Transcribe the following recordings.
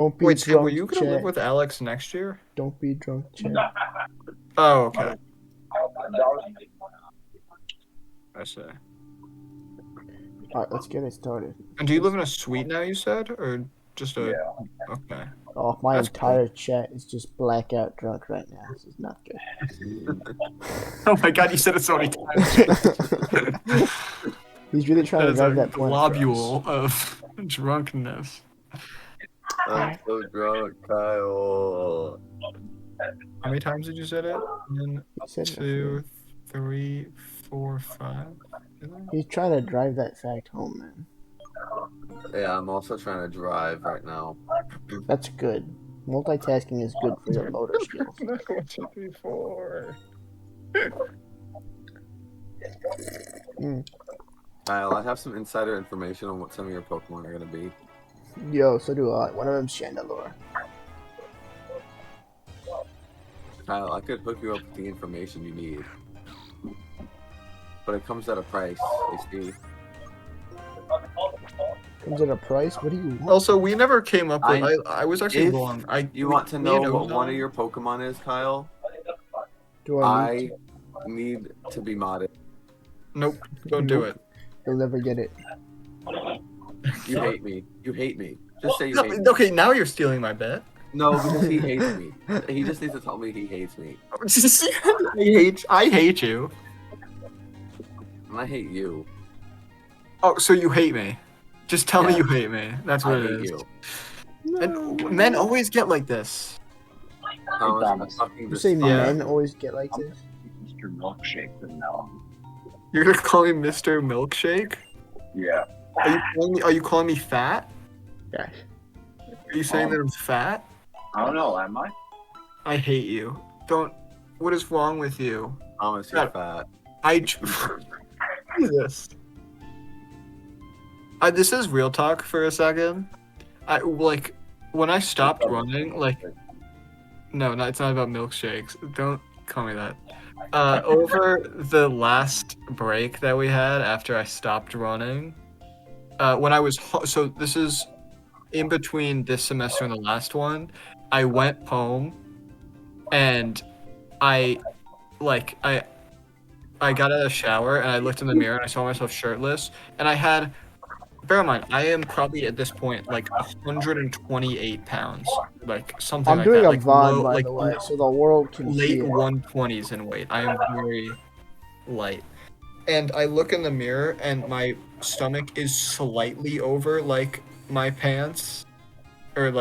Don't be Wait, Sam, drunk, were you gonna live chat. with Alex next year? Don't be drunk, chat. Oh, okay. I see. Alright, let's get it started. And do you live in a suite now, you said? Or just a... Yeah. Okay. Oh, my That's entire chat is just blackout drunk right now. This is not good. Oh my god, you said it so many times. He's really trying to That is drive a that point globule of drunkenness. I'm so drunk, Kyle. How many times did you say it? One, He said 2, 3, 4, 5. He's trying to drive that fact home, man. Yeah, I'm also trying to drive right now. That's good. Multitasking is good for your motor skills. 1, 2, 3, 4. Kyle, I have some insider information on what some of your Pokemon are gonna be. Yo, so do I. One of them's Chandelure. Kyle, I could hook you up with the information you need. But it comes at a price, you see. Comes at a price? What do you want? Also, we never came up with... I was actually If wrong. you want to know what one of your Pokemon is, Kyle? Do I need to be modded. Nope, don't do it. You'll never get it. You hate me. You hate me. Just say you hate me. Okay, now you're stealing my bet. No, because he hates me. He just needs to tell me he hates me. I hate you. And I hate you. Oh, so you hate me. Just tell me Yeah. you hate me. That's what I it hate is. you. And men always get like this. Thomas, fucking You say despise- men always get like this? Mr. Milkshake from now. You're gonna call me Mr. Milkshake? Yeah. Are you calling me fat? Yeah. Are you saying that I'm fat? I don't know, am I? I hate you. Don't. What is wrong with you? Thomas, you're fat. Jesus. This is real talk for a second. When I stopped running, no, it's not about milkshakes. Don't call me that. Over the last break that we had after I stopped running, when I was so this is in between this semester and the last one, I went home, and I got out of the shower and I looked in the mirror and I saw myself shirtless, and I had. Bear in mind, I am probably at this point 128 pounds, something I'm like doing that. a VOD, by the way, so the world can see Late it. 120s in weight. I am very light. And I look in the mirror and my stomach is slightly over my pants or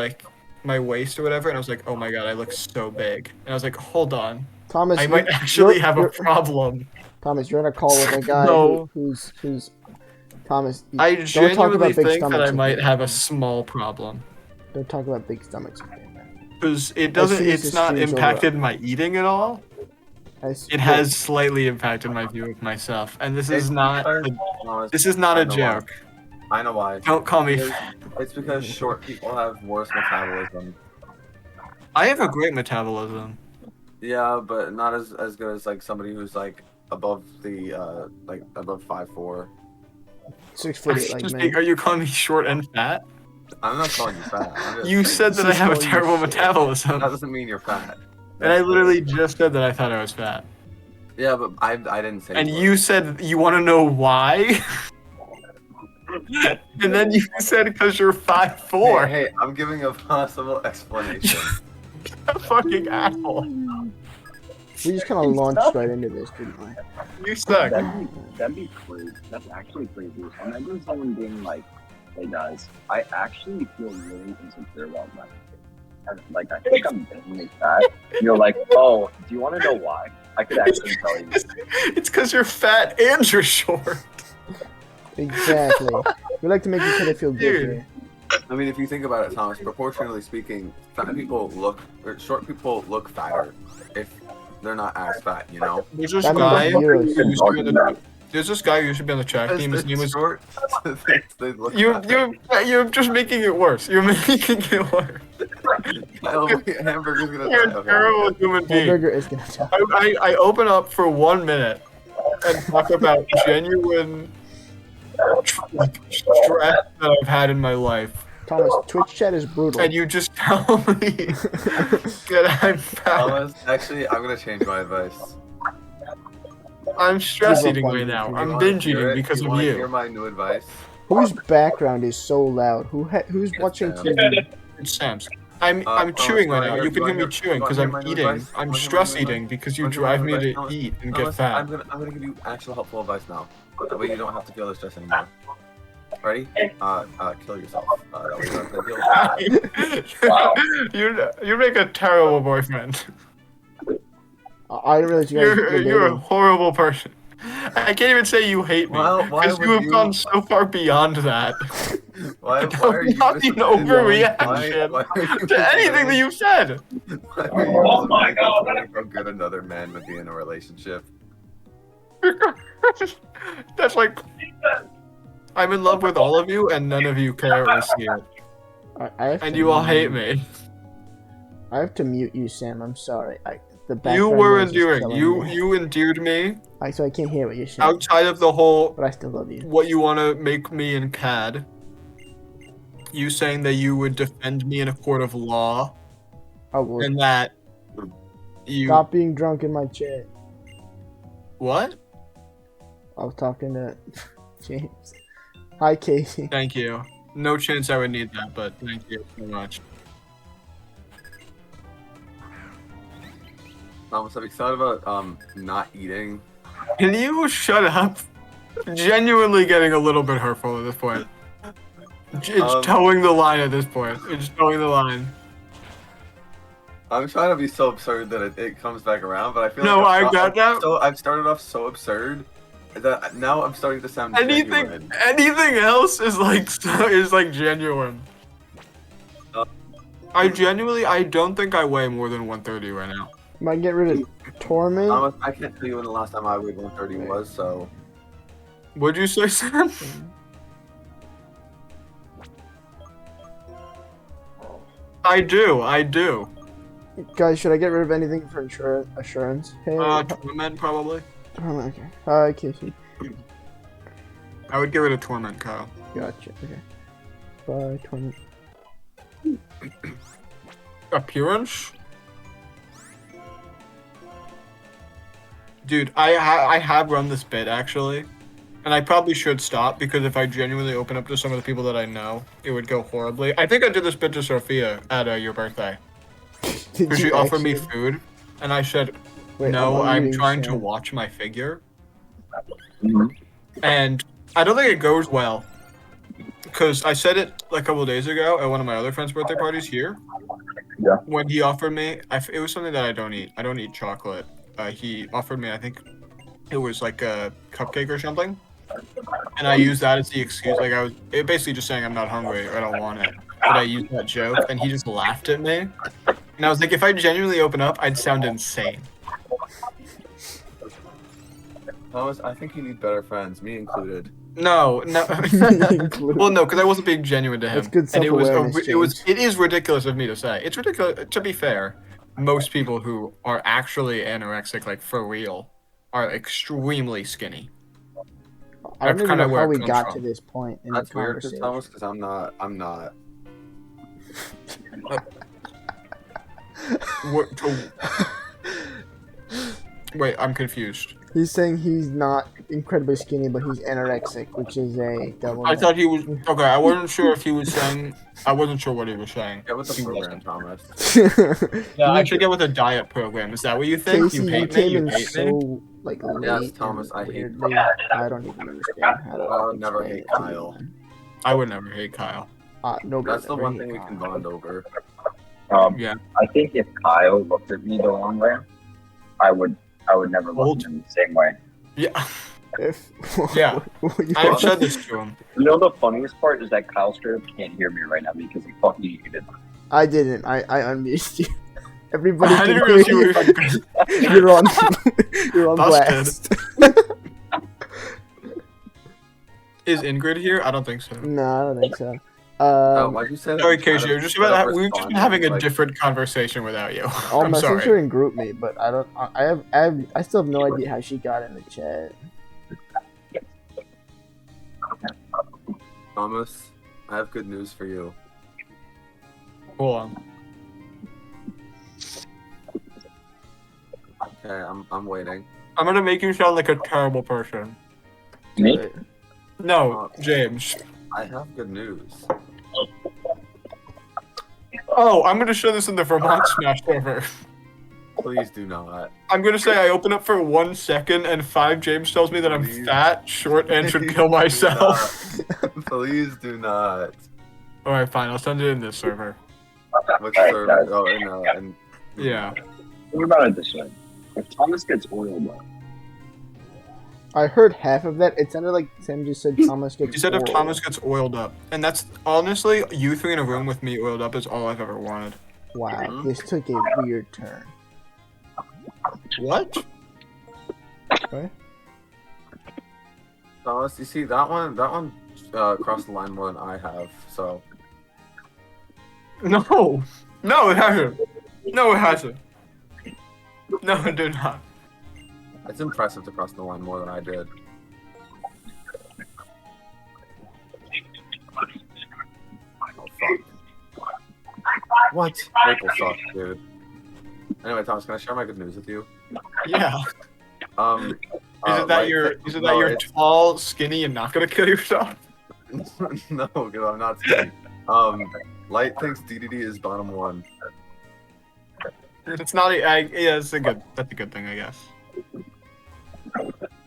my waist or whatever, and I was like, oh my god, I look so big. And I was like, hold on. Thomas, I might actually have a problem. Thomas, you're on a call with a guy No. who's Thomas. I don't talk genuinely about big think that stomachs I might again. have a small problem. Don't talk about big stomachs again, man. Because As soon as it's this not stream's impacted my eating at all. It has slightly impacted my view of myself, and this is not Thomas, a joke. I know why. Don't call me. It's because short people have worse metabolism. I have a great metabolism. Yeah, but not as good as somebody who's above the above 5'4". 6'8" man. Are you calling me short and fat? I'm not calling you fat. You said that I have a calling you terrible short. metabolism, That doesn't mean you're fat. and I literally just said that I thought I was fat. Yeah, but I didn't say. And were. you said you want to know why, and then you said because you're 5'4". Hey, I'm giving a possible explanation. A fucking asshole. We just kind of launched right into this, didn't we? You suck. That'd be crazy. That's actually crazy. Imagine someone being like, hey guys, I actually feel really insecure about my I think I'm really fat. You're like, oh, do you want to know why? I could actually tell you. It's because you're fat and you're short. Exactly. We like to make each other feel good Dude. here. I mean, if you think about it, Thomas, proportionally speaking, short people look fatter if they're not as fat, you know? There's this That guy means who you're- used to be on the There's this guy who used to be on the track team. His name was. short. They look You're just making it worse. You're making it worse. Hamburger's gonna You're die. a terrible human being. Hamburger is gonna die. I open up for 1 minute and talk about genuine stress that I've had in my life. Thomas, Twitch chat is brutal. And you just tell me that I'm fat. Thomas, actually, I'm gonna change my advice. I'm stress Give up eating on right me, now. dude. I'm You wanna binge hear eating it? because you of wanna you. hear my new advice? Whose background is so loud? Who's watching Sam. TV? It's Sam's. I'm Thomas, chewing right you now. wanna You can hear me chewing you wanna because hear I'm my new eating. advice? I'm You wanna hear my stress new advice? eating because you You wanna hear my drive new me advice, to Thomas? eat and Thomas, get fat. I'm gonna give you actual helpful advice now. That way you don't have to feel the stress anymore. Ready? Kill yourself. That way you don't have to deal with it. You make a terrible boyfriend. I didn't realize you guys were You're a dating. horrible person. I can't even say you hate me Well, why because would you have you- gone so far beyond that. Why That are was you not an disobeying? overreaction Why are you to anything that you said. Why are you Oh my God. disobeying how good another man would be in a relationship? That's like I'm in love with all of you, and none of you care or see it, I have and to you all hate mute- me. I have to mute you, Sam. I'm sorry. The You background were noise is endearing. killing me. You endeared me So I can't hear what you're saying. outside of the whole But I still love you. what you want to make me in CAD. You saying that you would defend me in a court of law, Oh, well, and that you stop being drunk in my chat. what? I was talking to James. Hi, Casey. Thank you. No chance I would need that, but thank you so much. Thomas, have you thought about not eating? Can you shut up? Genuinely getting a little bit hurtful at this point. It's towing the line at this point. It's towing the line. I'm trying to be so absurd that it comes back around, but I feel No, like I got that. So I've started off so absurd that now I'm starting to sound genuine. Anything else is like genuine. I don't think I weigh more than 130 right now. Might get rid of Torment. Thomas, I can't tell you when the last time I weighed 130 was, so What'd you say, Sam? I do. Guys, should I get rid of anything for assurance? Hey, Torment probably. Torment, okay. Hi, Casey. I would get rid of Torment, Kyle. Gotcha. Okay. Bye, Torment. Appearance? Dude, I have run this bit actually, and I probably should stop because if I genuinely open up to some of the people that I know, it would go horribly. I think I did this bit to Sophia at your birthday Did because she you offered me actually- food, and I said, Wait, no, I'm unmuting trying to Sam. watch my figure, Mhm. and I don't think it goes well because I said it like a couple days ago at one of my other friends' birthday parties here. Yeah. When he offered me, it was something that I don't eat. I don't eat chocolate. He offered me, I think it was like a cupcake or something, and I used that as the excuse. Like it basically just saying I'm not hungry or I don't want it. But I used that joke, and he just laughed at me. And I was like, if I genuinely open up, I'd sound insane. Thomas, I think you need better friends, me included. No. Included. Well, no, because I wasn't being genuine to him. That's good And self-awareness, it is ridiculous of me to say. It's ridiculous. To be fair, most people who are actually anorexic, like for real, are extremely skinny. I don't That's even kinda know where how it we comes got from. to this point in That's the weird, conversation. Thomas, because I'm not. Wait, I'm confused. He's saying he's not incredibly skinny, but he's anorexic, which is a double. I thought he was okay. I wasn't sure if he was saying. I wasn't sure what he was saying. Get with the He program, wasn't. Thomas. Yeah, I should get with a diet program. Is that what you think? Casey, You you hate me? came You in hate me? so like late. Yes, Thomas, and I hate weirdly. I don't even understand how to. I would never explain hate it to you, Kyle. man. I would never hate Kyle. Nobody That's the ever one hate thing we Kyle. can bond over. Yeah. I think if Kyle looked at me the wrong way, I would never look at him the same way. Yeah. If, Yeah. I've said this to him. You know the funniest part is that Kyle straight up can't hear me right now because he fucking muted. I didn't. I unmuted you. Everybody I can didn't hear realize you you. were. You're on. You're on Busted. blast. Is Ingrid here? I don't think so. No, I don't think so. Why'd you say that? Sorry, instead Casey. of- We've instead of just been responding, having a like, different conversation without you. I'll I'm message sorry. her and group me, but I don't. I still have no idea how she got in the chat. Thomas, I have good news for you. Hold on. Okay, I'm waiting. I'm gonna make you sound like a terrible person. Me? Wait. No, James. I have good news. Oh, I'm gonna show this in the Vermont Smash server. Please do not. I'm gonna say I open up for 1 second and 5 James tells me that I'm Please. fat, short, and should kill myself. Please do not. Alright, fine, I'll send it in this server. Which Alright, server? guys. Oh, and Yeah. Think about it this way. If Thomas gets oiled up, I heard half of that. It sounded like Sam just said Thomas gets. He said if oiled. Thomas gets oiled up. And that's honestly, you three in a room with me oiled up is all I've ever wanted. Wow, this took a weird turn. What? What? Thomas, you see that one crossed the line more than I have. So No! No, it hasn't. No, it hasn't. No, it did not. it's impressive to cross the line more than I did. Oh fuck! What? Maple sucks, dude. Anyway, Thomas, can I share my good news with you? Yeah. Um, Is it that you're tall, skinny, and not gonna kill yourself? No, because I'm not skinny. Light thinks DDD is bottom 1. It's not. Yeah, that's a good thing, I guess.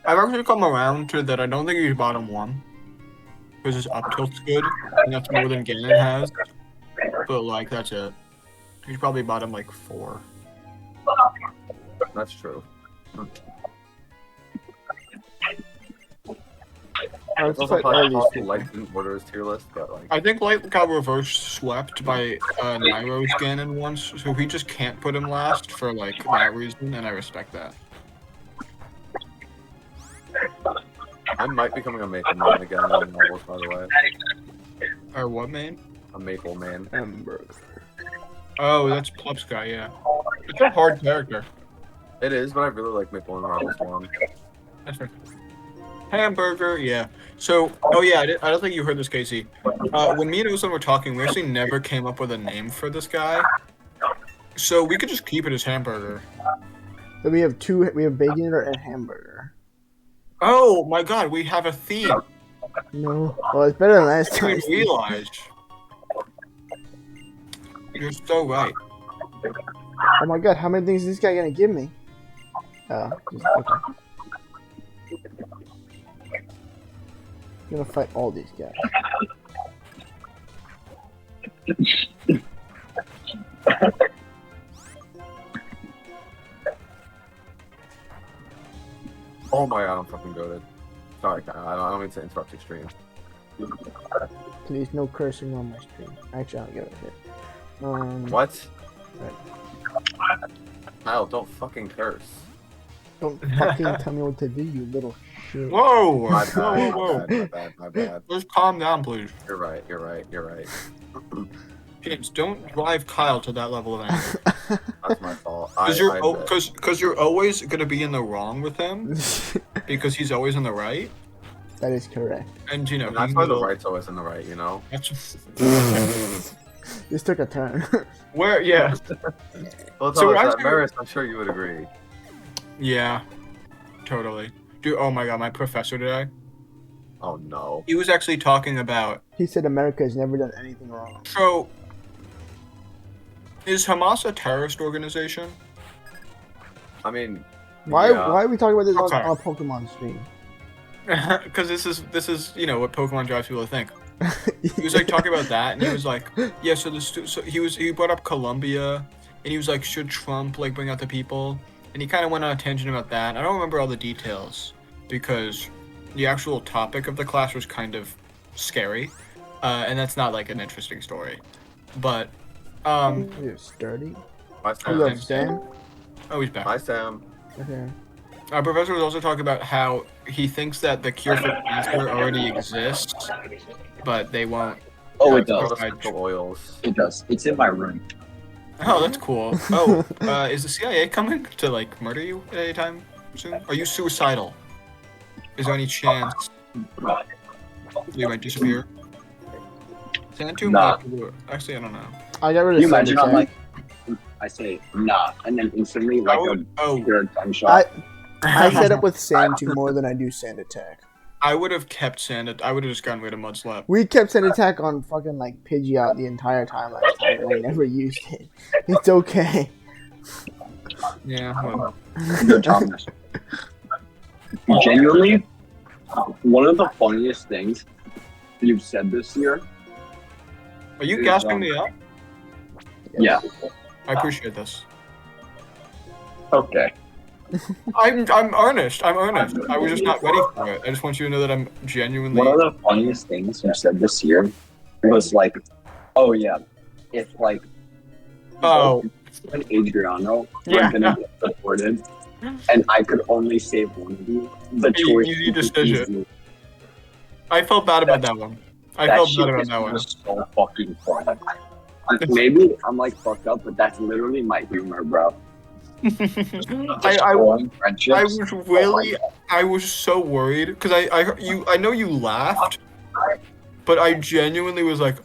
I've actually come around to that. I don't think he's bottom 1 because his up tilt's good, and that's more than Ganon has. But like, that's it. He's probably bottom like 4. That's true. Let's It's also fight all these possible people. Light didn't order his tier list, but like. I think Light got reverse swept by Nairo's Ganon once, so he just can't put him last for like that reason, and I respect that. I might be becoming a maple man again in the novels, by the way. Or what, man? A maple man. Hamburger. Oh, that's Plup's guy, yeah. It's a hard character. It is, but I really like maple and marbles one. That's fair. Hamburger, yeah. So, oh yeah, I don't think you heard this, Casey. When me and Osan were talking, we actually never came up with a name for this guy. So we could just keep it as Hamburger. So we have two. We have bacon eater and hamburger. Oh my god, we have a theme. No. Well, it's better than last I time. didn't realize. You're so right. Oh my god, how many things is this guy gonna give me? Okay. I'm gonna fight all these guys. Oh my god, I'm fucking goated. Sorry, I don't mean to interrupt your stream. Please, no cursing on my stream. Actually, I'll give it a hit. What? Right. Kyle, don't fucking curse. Don't fucking tell me what to do, you little shit. Whoa! My Whoa, bad, whoa, whoa. my bad, my bad. Let's calm down, please. You're right, you're right, you're right. James, don't drive Kyle to that level of anger. That's my fault. Because you're always gonna be in the wrong with him, because he's always in the right. That is correct. And you know, And that's he why the will- right's always in the right, you know? That's This took a turn. where, yeah, Well, So Thomas, actually- Maris, I'm sure you would agree. yeah, totally. Dude, oh my god, my professor today, Oh no. he was actually talking about, He said America has never done anything wrong. so, is Hamas a terrorist organization? I mean, Why? yeah. Why are we talking about this Okay. on a Pokemon stream? Because this is you know what Pokemon drives people to think. He was like talking about that, and he was like, yeah. So he brought up Colombia, and he was like, should Trump like bring out the people? And he kind of went on a tangent about that. I don't remember all the details because the actual topic of the class was kind of scary, and that's not like an interesting story. But You're sturdy. Bye, You Sam. love Sam? oh, he's back. Bye, Sam. Okay. Our professor was also talking about how he thinks that the cure for cancer already exists, but they won't. Oh, it It's called does. essential oils. It does. It's in my room. Oh, that's cool. Oh, is the CIA coming to like murder you at any time soon? Are you suicidal? Is there any chance you might disappear? Santu Nah. might do it. Actually, I don't know. I got rid Can of you imagine I'm Sandy like, I say nah, and then instantly like Oh. a pure gunshot. I set up with Sandu more than I do Sand Attack. I would have kept Sand. I would have just gotten rid of Mudslap. We kept Sand Attack on fucking like Pidgeot the entire time last time, and I never used it. It's okay. Yeah. Well, Yo, Thomas. Genuinely, one of the funniest things you've said this year. are you Dude, gasping me up? Yeah. I appreciate this. Okay. I'm earnest. I'm earnest. I was just not ready for it. I just want you to know that I'm genuinely. One of the funniest things you said this year was like, oh yeah, if like Oh. and Adriano Yeah. were gonna get supported, and I could only save one of you, the choice Easy is decision. easy. I felt bad about that one. I That felt shit bad about is that one. just so fucking funny. Maybe I'm like fucked up, but that's literally my humor, bro. I Friendships. I was really, I was so worried because I know you laughed, but I genuinely was like,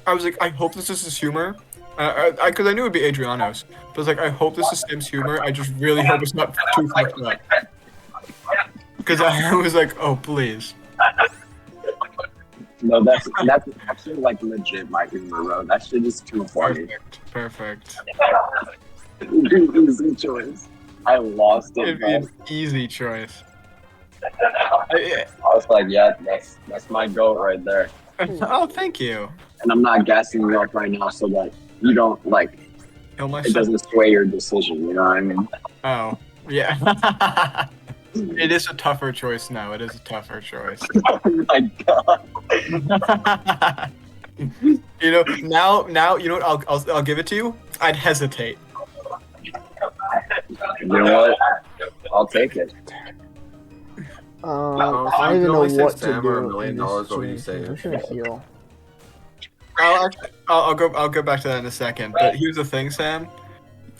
I hope this is his humor, because I knew it'd be Adriano's, but I was like, I hope this is Sam's humor. I just really hope it's not too fucked up, because I was like, oh please. No, that's actually like legit my humor, bro. That shit is too funny. Perfect. Easy choice. I lost it, It'd be bro. an easy choice. I was like, yeah, that's my goat right there. Oh, thank you. And I'm not gassing you up right now so that you don't like Kill it myself. doesn't sway your decision. You know what I mean? Oh, yeah. It is a tougher choice now. It is a tougher choice. Oh my god. You know, now, you know what? I'll give it to you. I'd hesitate. You know what? I'll take it. if I you don't even could know only save what to Sam or do. $1 million, in this what would you situation. save? I'm just gonna heal. I'll go back to that in a second. But here's the thing, Sam.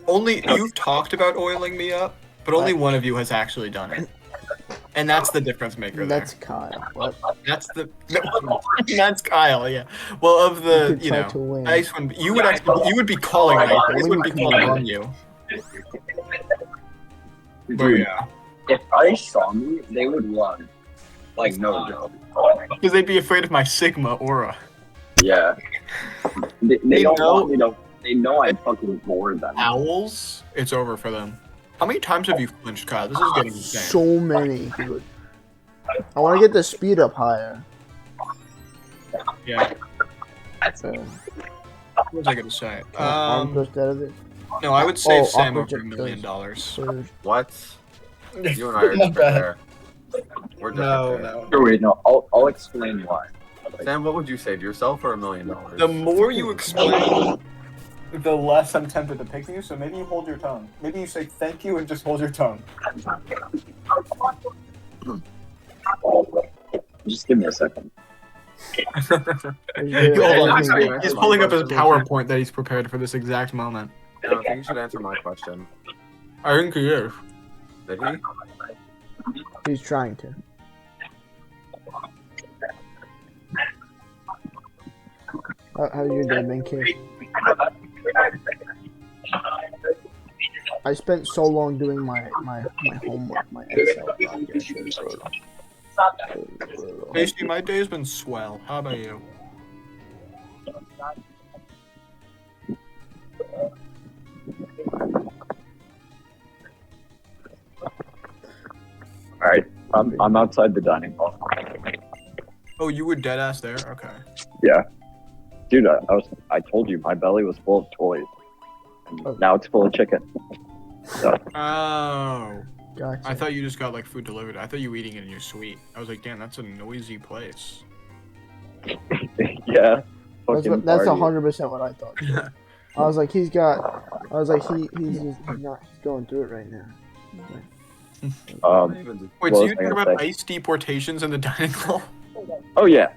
Only you've talked about oiling me up, but only one of you has actually done it. And that's the difference maker there. That's Kyle. What? That's that's Kyle, yeah. Well, of the, could try to win. Ice one, you would be calling Ice. Ice would be calling on you. But Dude, yeah, if I saw me, they would run. Like no joke. because they'd be afraid of my Sigma aura. Yeah. They They don't know- want me to. They know I'd fucking bore them. Owls, it's over for them. How many times have you flinched, Kyle? This is getting insane. So many. Dude. I want to get the speed up higher. Yeah. So, What was I gonna say? arm twist out of it. No, I would save Oh, Sam awkward over $1 jet million. Surge. What? You and I are Not different bad. there. We're different No, there. no. Oh, wait, no. I'll explain why. Sam, what would you say to yourself or $1 million? The more you explain, the less I'm tempted to pick you. So maybe you hold your tongue. Maybe you say thank you and just hold your tongue. Just give me a second. Hold on, Anything. he's pulling up his PowerPoint that he's prepared for this exact moment. I don't think you should answer my question. I think he is. Did he? He's trying to. How's your day been, kid? I spent so long doing my homework, my Excel project. Tasty, my day has been swell. How about you? All right, I'm outside the dining hall. Oh, you were dead ass there? Okay. Yeah, dude, I told you my belly was full of toys, and now it's full of chicken. So Oh. Gotcha. I thought you just got like food delivered. I thought you were eating it in your suite. I was like, damn, that's a noisy place. yeah, that's fucking that's party. 100% what I thought. Too. I was like, he's just he's going through it right now. Um, Wait, What so was you I talking gonna about say? ice deportations in the dining hall? oh yeah,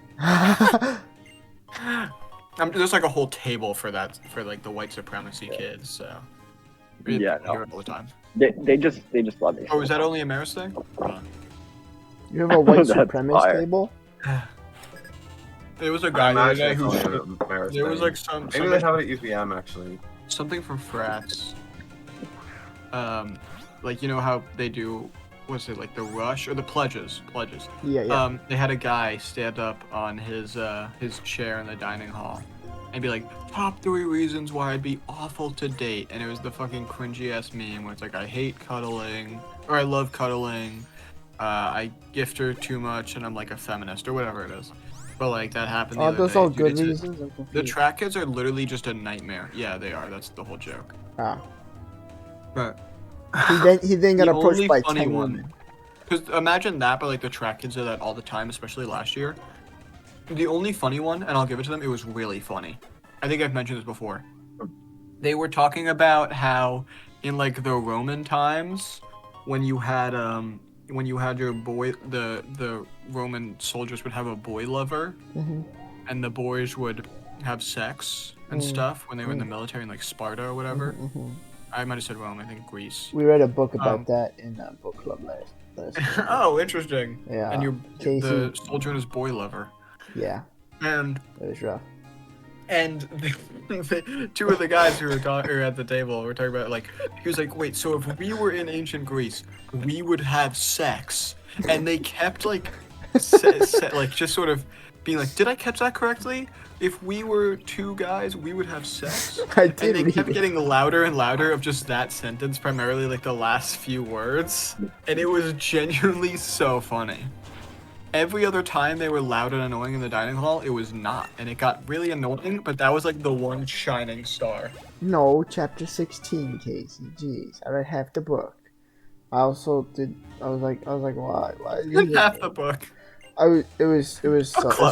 There's like a whole table for that, for like the white supremacy kids. So we Yeah, hear no. it all the time. they just let me. Oh, is that only a Maris thing? Hold on. You have a white That's supremacist fire. table? There was a I guy the other imagine day it's who. only a Maris There was thing. like Maybe they have it at UVM actually. something from frats. Like you know how they do, what's it like the rush or the pledges? Pledges. Yeah. They had a guy stand up on his chair in the dining hall, and be like, top 3 reasons why I'd be awful to date, and it was the fucking cringy ass meme where it's like I hate cuddling or I love cuddling, I gift her too much, and I'm like a feminist or whatever it is. But like that happened the Are other those day. all Dude, good it's a- reasons? I'm The confused. track kids are literally just a nightmare. Yeah, they are. That's the whole joke. Ah. But He then got The approached only by funny 10 one- women. Because imagine that, but like the track kids do that all the time, especially last year. The only funny one, and I'll give it to them, it was really funny. I think I've mentioned this before. They were talking about how in like the Roman times, when you had your boy, the Roman soldiers would have a boy lover, Mhm. and the boys would have sex and Mm. stuff when they were in the military in like Sparta or whatever. Mhm. I might have said Rome, I think Greece. We read a book about Um, that in book club last Oh, interesting. Yeah. And you're Casey. the soldier and his boy lover. Yeah, And it was rough. two of the guys who were at the table were talking about like he was like, wait, so if we were in ancient Greece, we would have sex, and they kept like like just sort of being like, did I catch that correctly? If we were 2 guys, we would have sex. I And did they read kept it. getting louder and louder of just that sentence, primarily like the last few words, and it was genuinely so funny. Every other time they were loud and annoying in the dining hall, it was not, and it got really annoying. But that was like the one shining star. No, chapter 16, Casey. Jeez, I read half the book. I also did. I was like, why? Why? Did you Half the book. It was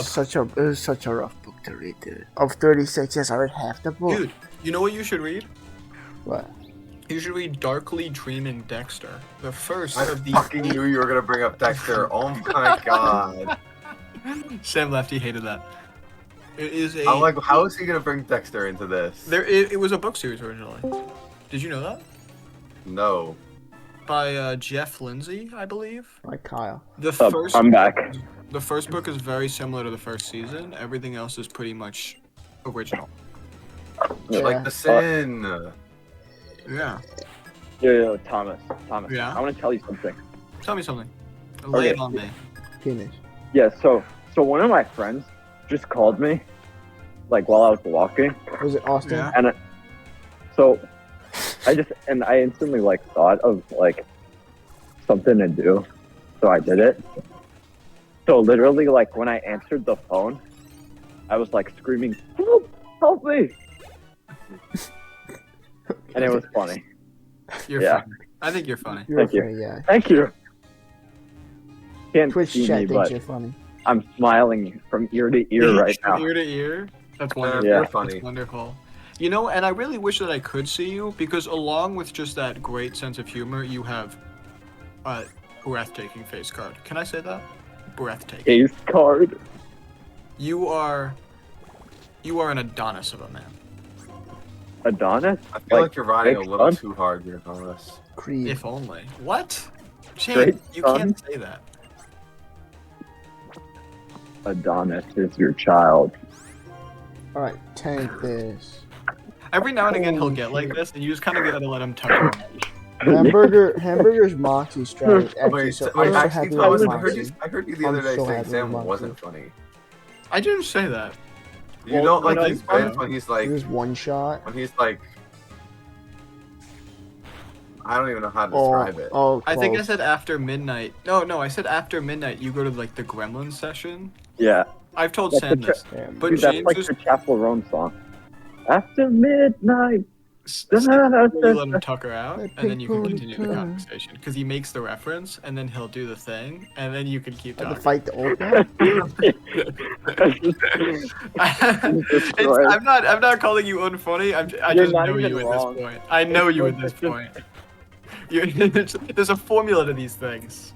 such a rough book to read, dude. Of 36, yes, I read half the book. Dude, you know what you should read? What? You should read Darkly Dreaming Dexter, the first I of the. fucking knew you were gonna bring up Dexter. Oh my god. Sam Lefty hated that. It is a. I'm like, how is he gonna bring Dexter into this? It was a book series originally. Did you know that? No. By Jeff Lindsay, I believe. Like Kyle. The first. I'm back. The first book is very similar to the first season. Everything else is pretty much original. Yeah. Like the sin. Yeah. Yo, Thomas. Yeah? I want to tell you something. Tell me something. Lay it Okay. on me. Finish. Yeah, so one of my friends just called me, like while I was walking, Was it Austin? Yeah. and so I instantly like thought of like something to do, so I did it. So literally, like when I answered the phone, I was like screaming, help me! And it was funny. You're Yeah. funny. I think you're funny. You're a Thank you. funny guy. Thank you. Can't Twitch see chat me, thinks but you're funny. I'm smiling from ear to ear right From now. ear to ear. That's wonderful. You're Yeah. funny. That's wonderful. You know, and I really wish that I could see you because along with just that great sense of humor, you have a breathtaking face card. Can I say that? Breathtaking. Ace card. You are an Adonis of a man. Adonis? I feel like you're riding a Big little Sun? too hard here, Thomas. Creed. If only. What? Shane, Great you son. can't say that. Adonis is your child. All right, tank this. Every now and again he'll Holy get like shit. this, and you just kind of gotta let him touch it. Hamburger's Moxie strategy. Actually, Wait, so wait, I'm so actually, happy Thomas, with I heard you. Moxie. I heard you the I'm other day so saying happy Sam with Moxie. wasn't funny. I didn't say that. You Well, don't like no, these it's bits when he's like, It was one shot. I don't even know how to describe it. Oh, I think I close. said after midnight. No, I said after midnight you go to like the Gremlins session. Yeah. I've told That's Sam the this. Damn. But Dude, that's James like is your Chapel Roan song. After midnight. you let him tuck her out, and then you can continue the conversation because he makes the reference, and then he'll do the thing, and then you can keep Had to talking. fight the old man. I'm not calling you unfunny. I You're just not know even you wrong. at this point. I know you at this point. There's a formula to these things.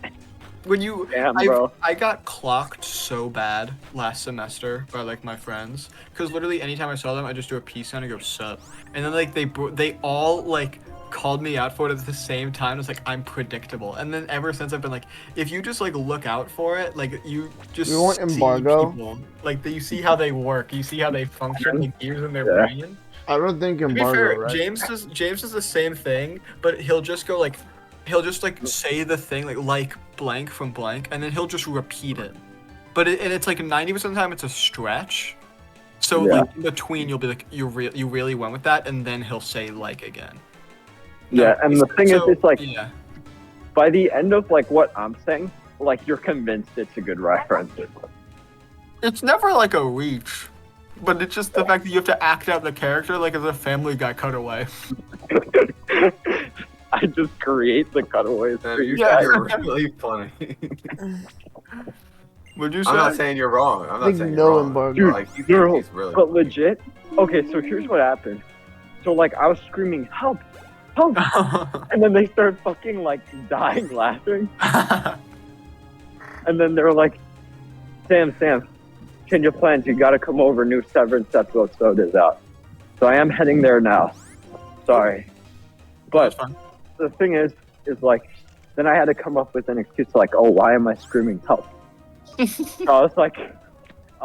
When you, Damn, bro. I got clocked so bad last semester by like my friends, because literally anytime I saw them, I just do a peace sign and go sup, and then like they all like called me out for it at the same time. It's like I'm predictable, and then ever since I've been like, if you just like look out for it, like you just You want see embargo? people, like you see how they work, you see how they function, like gears in their Yeah. brain. I don't think To be embargo, fair, right? James does the same thing, but he'll just go like, he'll just like say the thing like blank from blank, and then he'll just repeat it. But and it's like 90% of the time it's a stretch. So Yeah. like in between you'll be like you really went with that, and then he'll say like again. Yeah, and the thing is, it's like yeah. by the end of like what I'm saying, like you're convinced it's a good reference. It's never like a reach, but it's just the fact that you have to act out the character like as a Family Guy cutaway. I just create the cutaways for you Yeah. guys. You're really funny. Would you say? I'm not saying you're wrong. I'm I think not saying no you're wrong. embargo. Dude, Like, you no, think he's really but funny. legit. Okay, so here's what happened. So like I was screaming, "Help! Help!" and then they started fucking like dying laughing, and then they were like, "Sam, change your plans. You gotta come over. New Severance episode is out." So I am heading there now. Sorry, That's but fine. the thing is like, then I had to come up with an excuse like, "Oh, why am I screaming help?" So I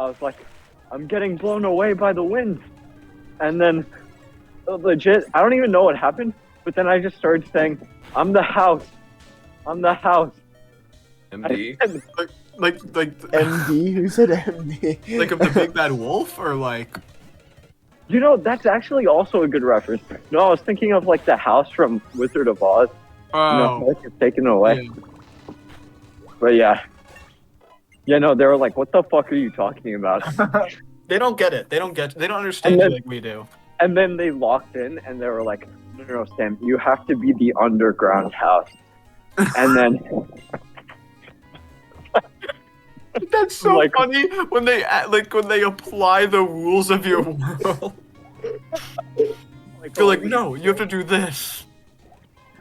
was like, I'm getting blown away by the wind. And then, legit, I don't even know what happened, but then I just started saying, I'm the house. I'm the house. MD? Like MD? Who said MD? like of the Big Bad Wolf, or like You know, that's actually also a good reference. No, I was thinking of like the house from Wizard of Oz. You know, like it's taken away. yeah. But yeah. Yeah, no, they were like, what the fuck are you talking about? They don't get it. They don't understand And then- you like we do. And then they locked in and they were like, no, Sam, you have to be the underground house. And then That's so Like- funny when they apply the rules of your world. like, They're like, no, you have to do this.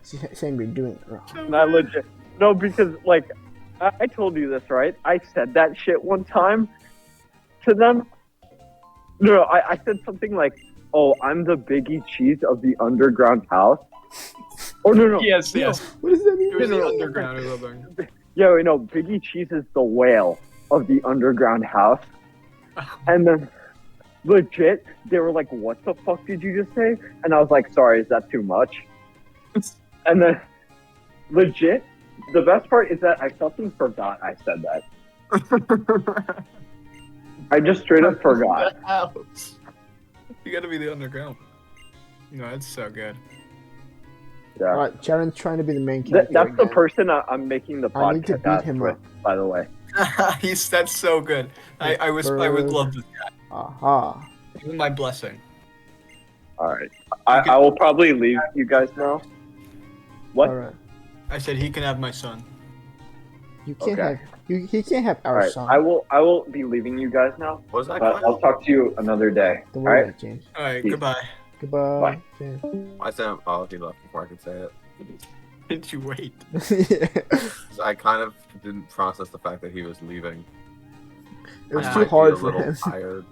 Sam, you're doing it wrong. not legit. No, because like I told you this, right? I said that shit one time to them. No, I said something like, "Oh, I'm the Biggie Cheese of the underground house." Oh no. Yes, No. yes. What does that It mean? was the no. underground or something. Yeah, wait, no. Biggie Cheese is the whale of the underground house. And then, legit, they were like, "What the fuck did you just say?" And I was like, "Sorry, is that too much?" And then, legit, the best part is that I fucking forgot I said that. I just straight up forgot. The house. You gotta be the underground. No, that's so good. Yeah. Alright, Sharon's trying to be the main character. That's the again. person I'm making the I need to podcast beat out him with, up. by the way. That's so good. I would love this guy. Aha. Give him my blessing. All right. I will probably leave you guys now. What? Alright. I said he can have my son. You can't Okay. have. He can't have All our right. son. I will be leaving you guys now. What was that? But I'll talk to you another day. Don't All worry right. about it, James. All right, Peace. goodbye. Goodbye. Bye. James. I said, oh, he left before I could say it. Did you wait? It 'Cause I kind of didn't process the fact that he was leaving. was I too might be hard a for little him. tired.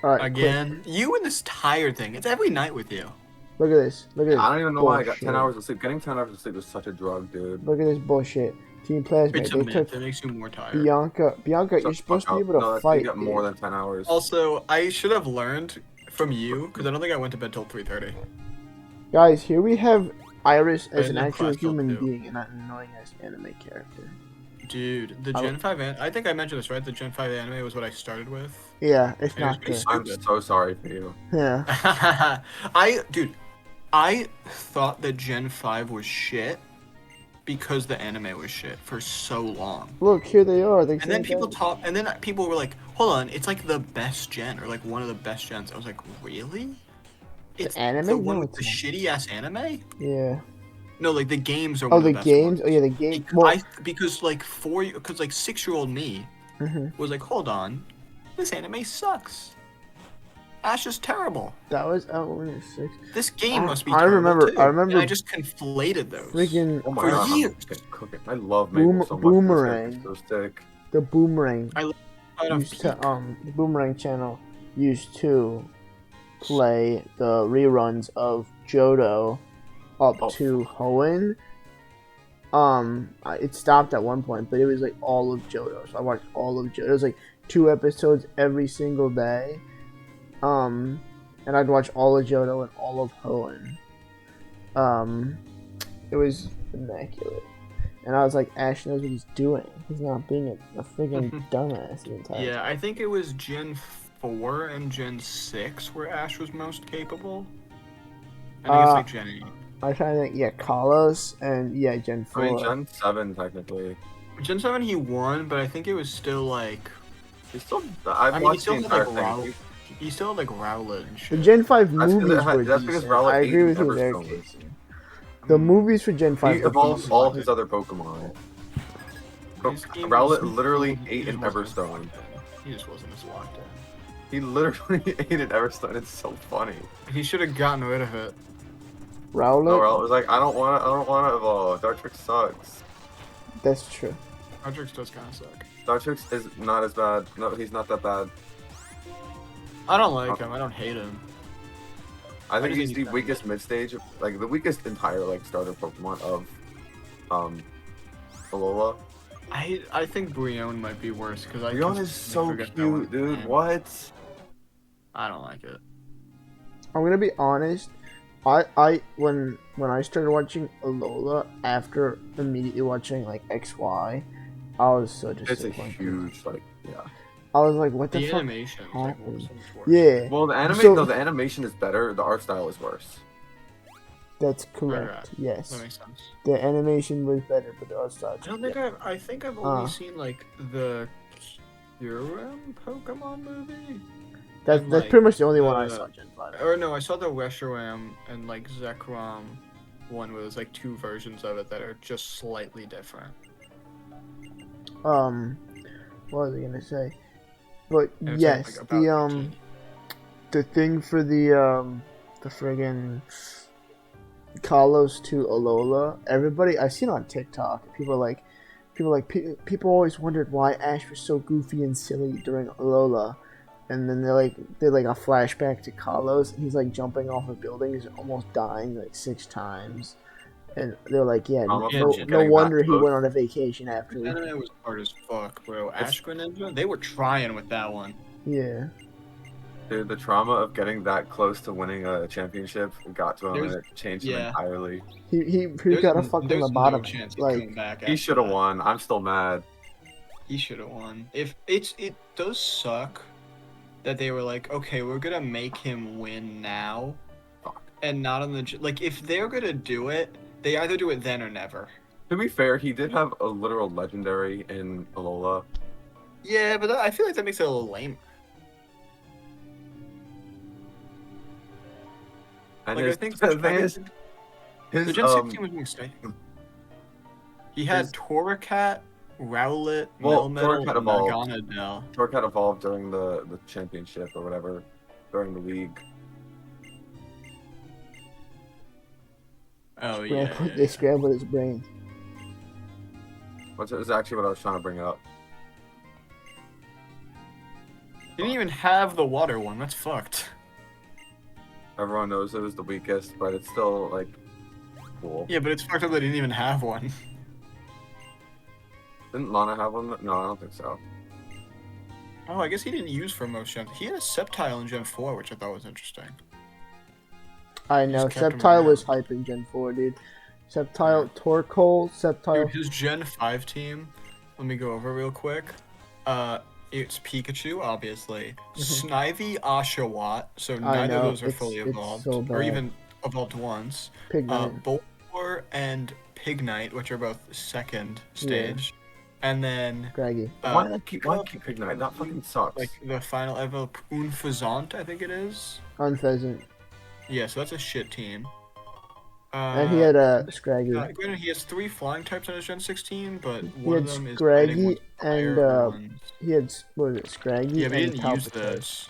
Alright, Again? You and this tired thing. It's every night with you. Look at this. Look at this. I don't even know why I got bullshit. 10 hours of sleep. Getting 10 hours of sleep is such a drug, dude. Look at this bullshit. Team Plasma. It's a They myth. took It makes you more tired. Bianca. Bianca, Shut you're the supposed to fuck be up. able to No, that's- fight. You got more dude. than 10 hours. Also, I should have learned from you, because I don't think I went to bed till 3:30. Guys, here we have Iris as And an then actual class till human 2. being and not an annoying ass anime character. Dude, the I Gen 5 I think I mentioned this, right? The Gen 5 anime was what I started with. Yeah, it's And it was not pretty good. I'm stupid. so sorry for you. Yeah. I thought that Gen 5 was shit because the anime was shit for so long. Look, here they are. They And then people were like, hold on, it's like the best gen, or like one of the best gens. I was like, really? It's anime? the one No, with the it's shitty ass anime? Yeah. No, like the games are Oh, one of the the best games? ones. Oh, yeah, the game. Because like 6-year-old me Mhm. was like, hold on, this anime sucks. Ash is terrible. That was out when it was 6. This game must be I terrible remember- too. I remember And I just conflated those. Freaking Oh my For god, years. I'm cooking. I love maple so much. Boomerang. It's so sick. the Boomerang I don't used to the Boomerang channel used to play the reruns of Johto up Oh, to Hoenn. It stopped at one point, but it was like all of Johto. So I watched all of Johto. It was like 2 episodes every single day. And I'd watch all of Johto and all of Hoenn. It was immaculate. And I was like, Ash knows what he's doing. He's not being a freaking dumbass the entire Yeah, time. I think it was Gen 4 and Gen 6 where Ash was most capable. I think it's like Gen 8. I was trying to think, yeah, Kalos and yeah, Gen 4. I mean, Gen 7 technically. Gen 7 he won, but I think it was still like... He's still. I've I mean, he watched still the had entire like thing. he still had like Rowlet and The shit. Gen 5 That's 'cause movies it had- were that's because decent. Rowlet I agree with ate you there, Everstone. Casey. The movies for Gen 5 He were evolved decent. all his other Pokemon. His game Rowlet was- literally he ate just an wasn't as Everstone. locked in. He just wasn't as locked in. He literally ate an Everstone. It's so funny. He should have gotten rid of it. Rowlet? No, Rowlet was like, I don't want to evolve. Dartrix sucks. That's true. Rodrix does kind of suck. Dartrix is not as bad. No, he's not that bad. I don't like him. I don't hate him. I think just he's think the he's weakest mid-stage, like the weakest entire like starter Pokemon of, Alola. I think Brion might be worse because I Leon is so forget that one cute, dude. name. What? I don't like it. I'm gonna be honest. I when I started watching Alola after immediately watching like XY, I was so It's a disappointed. huge like yeah. I was like, what the The fuck? animation is like happened? worse. Yeah, Well, the So- no, the animation is better. The art style is worse. that's correct. Right. That Yes, makes sense. the animation was better, but the art style. I don't think yeah. I think I've only seen like the Kyurem Pokemon movie. That's and, that's like, pretty much the only one I the- saw Gen 5. Or no, I saw the Reshiram and like Zekrom one where there's like 2 versions of it that are just slightly different. What was I gonna say? But And it's, yes, like, about 18. the thing for the friggin' Kalos to Alola, everybody I've seen on TikTok, people always wondered why Ash was so goofy and silly during Alola, and then they're like a flashback to Kalos, and he's like jumping off of buildings and almost dying like 6 times, and they're like, yeah, Almost no getting wonder back he to went on a vacation after. The anime was hard as fuck, bro. Ash Greninja, they were trying with that one. Yeah. Dude, the trauma of getting that close to winning a championship got to him and it changed him yeah. entirely. He There's got a n- fucking there's lobotomy. No chance he's like coming back He after should have that. won. I'm still mad. He should have won. If it does suck that they were like, okay, we're gonna make him win now, Fuck. and not on the like. If they're gonna do it, they either do it then or never. To be fair, he did have a literal legendary in Alola. Yeah, but I feel like that makes it a little lame. And Like, I his, think the thing is, the his Gen 16 was more exciting. He had his- Torracat, Rowlet, Well, Melmetal, Torracat evolved. Naganadel. Torque evolved during the championship or whatever, during the league. Oh yeah. they scrambled his brain. Which is actually what I was trying to bring up. He didn't even have the water one. That's fucked. Everyone knows it was the weakest, but it's still like cool. Yeah, but it's fucked up that he didn't even have one. Didn't Lana have one? No, I don't think so. Oh, I guess he didn't use for most gens. He had a Sceptile in Gen 4, which I thought was interesting. I know. Just kept him Sceptile was around. hype in Gen 4, dude. Sceptile, Torkoal, Sceptile. Dude, his Gen 5 team, let me go over real quick. It's Pikachu, obviously. Snivy, Oshawott, so neither know, of those are it's- fully it's evolved. so Or bad. even evolved once. Pignite. Bulbasaur and Pignite, which are both second stage. And then, Scraggy. Why did I keep Ignite? That fucking sucks. like, the final evo, Unfazant, I think it is. Unpheasant. Yeah, so that's a shit team. And he had a Scraggy. Granted, he has 3 flying types on his Gen 16, but He one had of them is Scraggy fighting with and, fire ones. He had, what was it, Scraggy Yeah, but he and didn't use Palpitoad. those.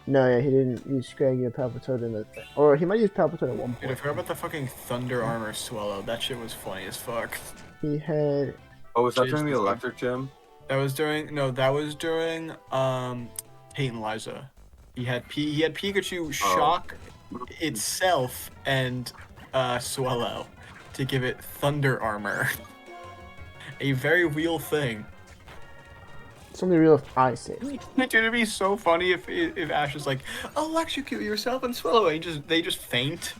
No, yeah, he didn't use Scraggy or Palpitoad in the thing. Or he might use Palpitoad at one Dude, I point. forgot about the fucking Thunder Armor Swallow. That shit was funny as fuck. He had... Oh, was that Jeez, during the this electric gym? That was during Peyton Liza. He had Pikachu shock itself and Swallow to give it thunder armor. A very real thing. Something real if I say. Dude, it'd be so funny if Ash is like, electrocute yourself and Swallow, and they just faint,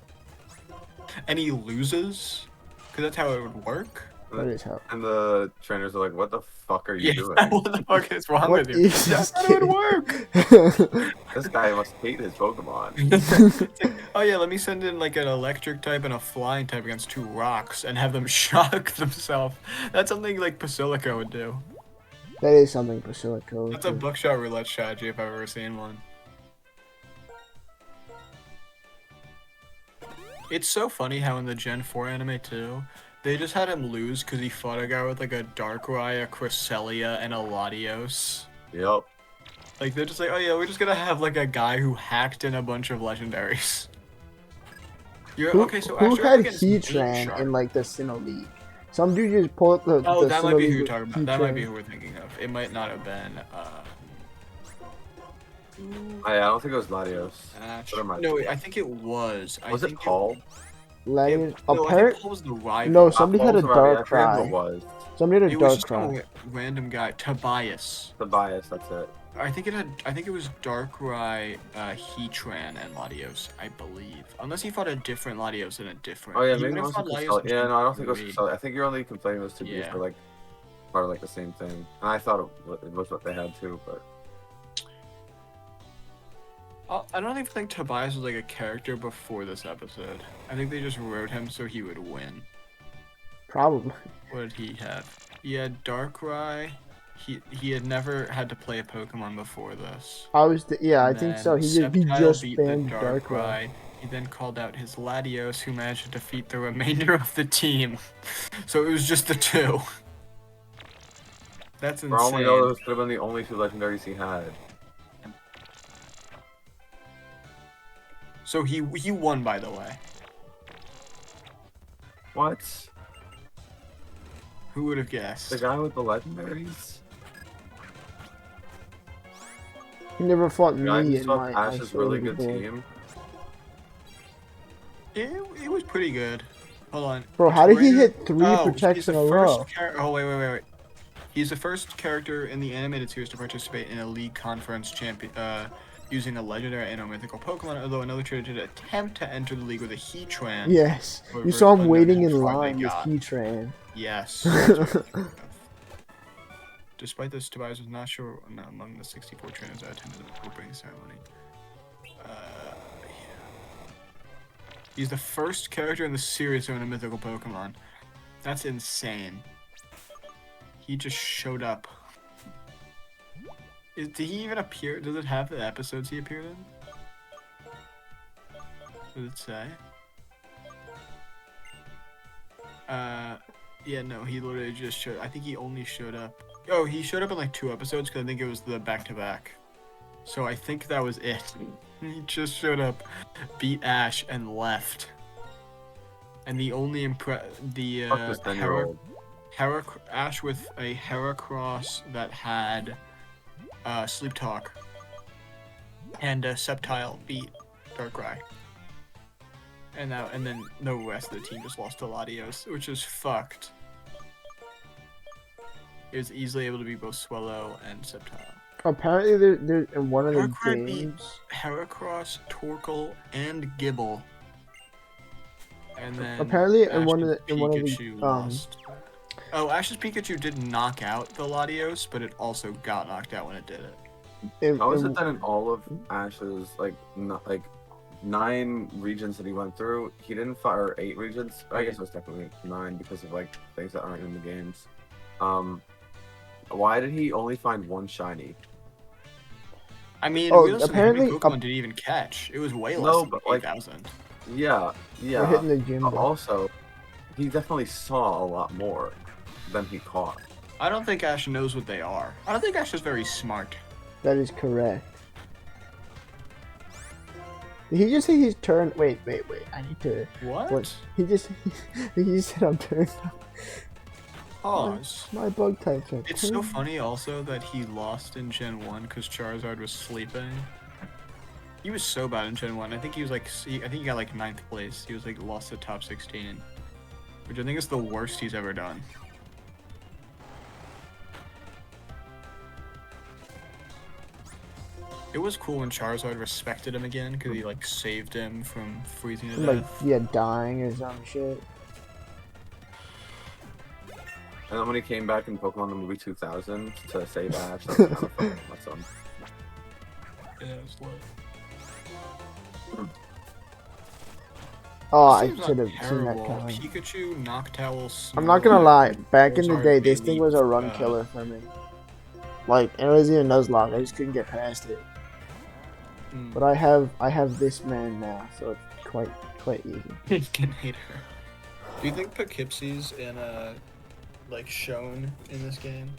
and he loses, because that's how it would work. That is how. And the trainers are like, "What the fuck are you Yeah, doing? what the fuck is wrong What with you? is That's this how it would work. This guy must hate his Pokemon." It's like, oh yeah, let me send in like an electric type and a flying type against 2 rocks and have them shock themselves. That's something like Basilica would do. That is something Basilica would That's a do. buckshot roulette strategy if I've ever seen one. It's so funny how in the Gen 4 anime too, they just had him lose because he fought a guy with like a Darkrai, a Cresselia, and a Latios. Yep. Like they're just like, oh yeah, we're just gonna have like a guy who hacked in a bunch of legendaries. Okay, so who actually, had against Nate Heatran Sharp. in like the Sinnoh League? Some dude just pulled up the. Oh, the that Sinnoh might be who League you're talking about. That Heatran. might be who we're thinking of. It might not have been. I don't think it was Latios. Ash. What am I No, thinking? I think it was. Was I it think Paul? Legend. No, I Apparent. think Paul was the rival. No, somebody had a Paul's already- I dark forget who cry. it was. Somebody had a It was dark just cry. a random guy, Tobias. The bias. That's it. I think it was Darkrai, Heatran, and Latios, I believe. Unless he fought a different Latios and a different. Oh yeah, he maybe would it have wasn't fought Latios Cresselia. in Yeah, no, I don't think it was Gen Cresselia. I think you're only complaining those two Yeah. for like part of like the same thing. And I thought it was what they had too, but I don't even think Tobias was like a character before this episode. I think they just wrote him so he would win. Probably. What did he have? He had Darkrai. He had never had to play a Pokemon before this. Yeah, I And think then so. He Sceptile just beat the banned Darkrai. Darkrai. He then called out his Latios, who managed to defeat the remainder of the team. So it was just the 2. That's for all we know, insane. those could have been the only 2 legendaries he had. So he won, by the way. What? Who would have guessed? The guy with the legendaries? He never fought The guy me who in saw my Ash's really good isolated team. It was pretty good. Hold on. Bro, how did he Ranger- hit 3 he's protects the in a first row? Oh, wait. He's the first character in the animated series to participate in a league conference using a legendary and a mythical Pokemon, although another trainer did attempt to enter the league with a Heatran. Yes. However, You saw him unknown waiting how in far they line with got. Heatran. Yes. that's what I'm thinking of. Despite this, Tobias was not sure among the 64 trainers that attended the opening ceremony. Yeah. He's the first character in the series to own a mythical Pokemon. That's insane. He just showed up. Did he even appear? Does it have the episodes he appeared in? Does it say? Yeah, no, he literally just showed. I think he only showed up. Oh, he showed up in like 2 episodes because I think it was the back-to-back. So I think that was it. He just showed up, beat Ash, and left. And the only Fuck this 10-year-old. Ash with a Heracross that had Sleep Talk and Sceptile beat Darkrai. And then the rest of the team just lost to Latios, which is fucked. It was easily able to beat both Swallow and Sceptile. Apparently, they're in one of the Darkrai beat games. Heracross, Torkoal, and Gibble. And then Apparently, in Ash's one of the Pikachu lost. Oh, Ash's Pikachu did knock out the Latios, but it also got knocked out when it did it. How is it that in all of Ash's like 9 regions that he went through, he didn't fight, or 8 regions? I guess it was technically 9 because of like things that aren't in the games. Why did he only find 1 shiny? I mean, Oh, realistically, how many apparently- Pokemon did he even catch? It was way less No, than but, like, 8,000. Yeah. We're hitting the gym. bro. Also, he definitely saw a lot more than he caught. I don't think Ash knows what they are. I don't think Ash is very smart. That is correct. Did he just say he's turned? Wait. I need to. What? He just said I'm turned. Pause. My bug types are. It's so turned. funny also that he lost in Gen 1 because Charizard was sleeping. He was so bad in Gen 1. I think he was like, I think he got like 9th place. He was like lost to top 16, which I think is the worst he's ever done. It was cool when Charizard respected him again because he like saved him from freezing to Like, death. yeah, dying or some shit. And then when he came back in Pokemon the movie 2000 to save Ash, that was kind of fun. That's fun. Yeah, it was lit. Oh, This I game's not should have seen that terrible. coming. Pikachu, Noctowl, I'm not gonna lie. Snorlax, Back in the Charizard, day, this thing Baby, was a run killer for me. Like, it was even Nuzlocke. I just couldn't get past it. But I have this man now, so it's quite easy. Can hate her. Do you think Poughkeepsie's in like shown in this game?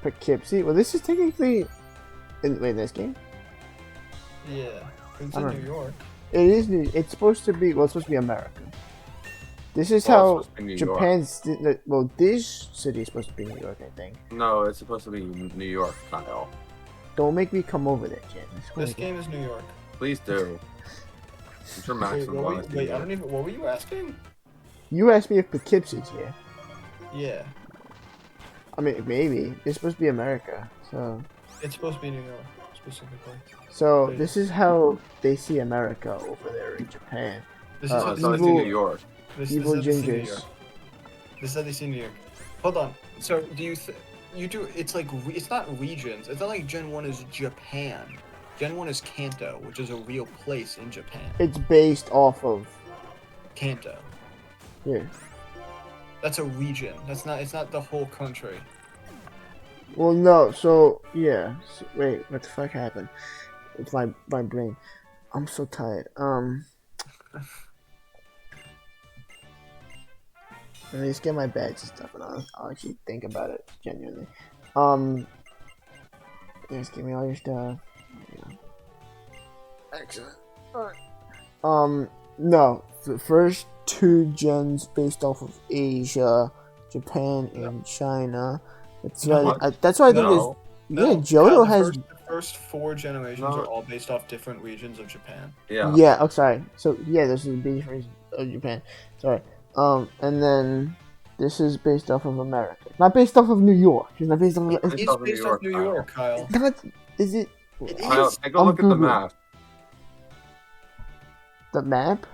Poughkeepsie? Well, this is technically in this game. Yeah, it's I in don't New know. York. It is new. It's supposed to be. Well, it's supposed to be America. This is Well, how it's supposed to be New York. Japan's. Well, this city is supposed to be New York, I think. No, it's supposed to be New York, Kyle. Don't make me come over there, Jen. This game is New York. Please do. I'm sure Max Wait, would want to do I that. don't even. What were you asking? You asked me if Poughkeepsie's here. Yeah, I mean, maybe it's supposed to be America. So, it's supposed to be New York specifically. this is how they see America over there in Japan. This Oh, is so it's in New York. This Evil is how they see New gingers. York. This is how they see New York. Hold on. So do you you do? It's like it's not regions. It's not like Gen 1 is Japan. Gen 1 is Kanto, which is a real place in Japan. It's based off of Kanto. here. That's a region. That's not. It's not the whole country. Well, no. So yeah. So, wait, what the fuck happened? It's my brain. I'm so tired. Let me just get my badge and stuff, and I'll actually think about it genuinely. Just give me all your stuff. Yeah. Excellent. Alright. No, the first two gens based off of Asia, Japan, and China. That's why. What? That's why I think No. there's. Yeah, Johto has. The first 4 generations No. are all based off different regions of Japan. Yeah. Yeah. Oh, sorry. So yeah, this is based of Japan. Sorry. And then this is based off of America. Not based off of New York. It's not based off. It's Based off of based New off York, New Kyle. York, Kyle. Not. Is it? It Kyle, is. take a look at the Googling. map. The map?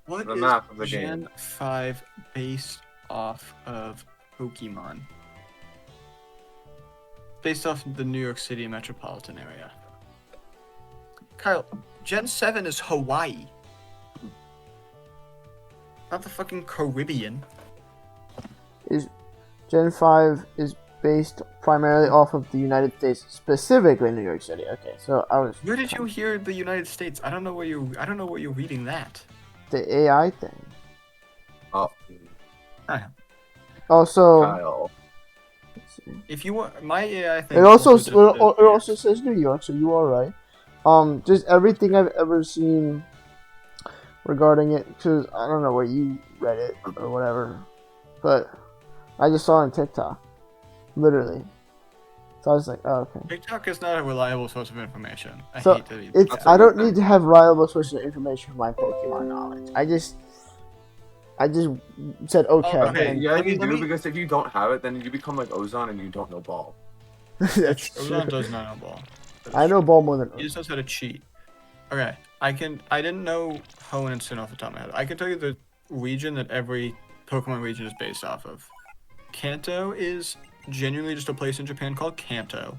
What The is map of the Gen game. 5 based off of Pokemon? Based off the New York City metropolitan area. Kyle, Gen 7 is Hawaii. Not the fucking Caribbean. Gen 5 is based primarily off of the United States, specifically New York City. Okay, so I was Where did you hear the United States? I don't know where you're reading that. the AI thing. Oh, Also, Kyle. Oh. If you want my AI thing, it also just it says also says New York, so you are right. Just everything I've ever seen regarding it, because I don't know where you read it or whatever, but I just saw it on TikTok, literally. So I was like, oh, okay. TikTok is not a reliable source of information. I So, hate to be. It's That's I don't everything. need to have reliable sources of information for my Pokemon knowledge. I just said okay. okay, and- Yeah, let me- you let do, me- because if you don't have it, then you become like Ozone and you don't know ball. That's Ozone true. does not know ball. I know ball more than He just knows how to cheat. Okay, I didn't know Hoenn and Sin off the top of my head. I can tell you the region that every Pokemon region is based off of. Kanto is genuinely just a place in Japan called Kanto.